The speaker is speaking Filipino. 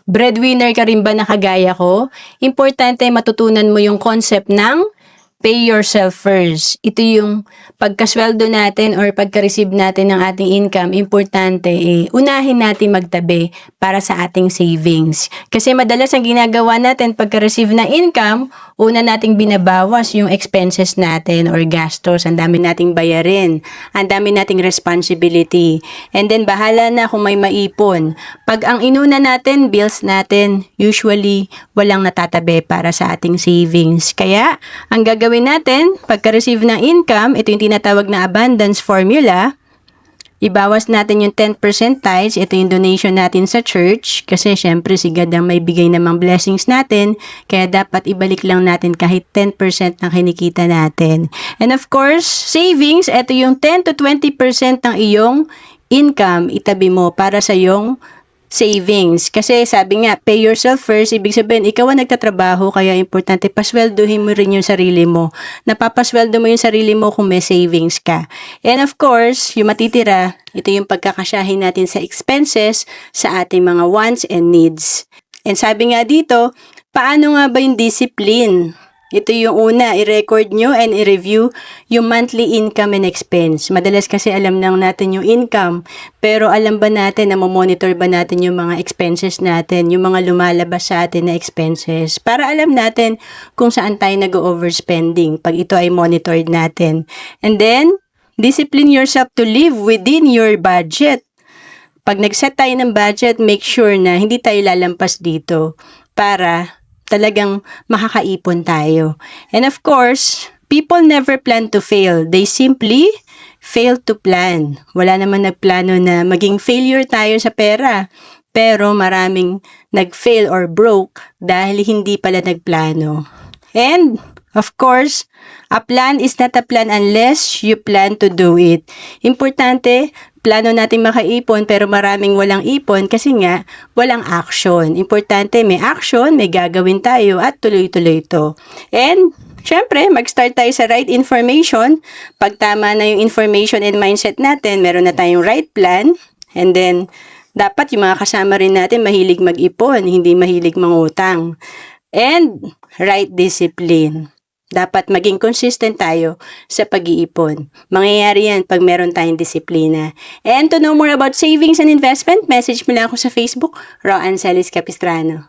Breadwinner ka rin ba na kagaya ko? Importante matutunan mo yung concept ng pay yourself first. Ito yung pagkasweldo natin or pagka-receive natin ng ating income, importante unahin natin magtabi para sa ating savings. Kasi madalas ang ginagawa natin pagka-receive ng income, una nating binabawas yung expenses natin or gastos. Ang dami nating bayarin. Ang dami nating responsibility. And then bahala na kung may maipon. Pag ang inuna natin, bills natin, usually walang natatabi para sa ating savings. Kaya, ang gagawin natin, pagka-receive ng income, ito yung tinatawag na abundance formula. Ibawas natin yung 10% tithes, ito yung donation natin sa church, kasi syempre si God ang may bigay namang blessings natin, kaya dapat ibalik lang natin kahit 10% ng kinikita natin. And of course, savings, ito yung 10 to 20% ng iyong income, itabi mo para sa iyong savings. Kasi sabi nga, pay yourself first, ibig sabihin, ikaw ang nagtatrabaho, kaya importante, pasweldohin mo rin yung sarili mo. Napapasweldo mo yung sarili mo kung may savings ka. And of course, yung matitira, ito yung pagkakasyahin natin sa expenses sa ating mga wants and needs. And sabi nga dito, paano nga ba yung discipline? Ito yung una, i-record nyo and i-review yung monthly income and expense. Madalas kasi alam lang natin yung income, pero alam ba natin na monitor ba natin yung mga expenses natin, yung mga lumalabas sa atin na expenses, para alam natin kung saan tayo nag-overspending pag ito ay monitored natin. And then, discipline yourself to live within your budget. Pag nag-set tayo ng budget, make sure na hindi tayo lalampas dito para talagang makakaipon tayo. And of course, people never plan to fail. They simply fail to plan. Wala naman nagplano na maging failure tayo sa pera. Pero maraming nag-fail or broke dahil hindi pala nagplano. And of course, a plan is not a plan unless you plan to do it. Importante, plano natin makaipon pero maraming walang ipon kasi nga walang action. Importante, may action, may gagawin tayo at tuloy-tuloy ito. And syempre, mag-start tayo sa right information. Pag tama na yung information and mindset natin, meron na tayong right plan. And then, dapat yung mga kasama rin natin mahilig mag-ipon, hindi mahilig mangutang. And right discipline. Dapat maging consistent tayo sa pag-iipon. Mangyayari yan pag meron tayong disiplina. And to know more about savings and investment, message mo lang ako sa Facebook, Ro Ancelis Capistrano.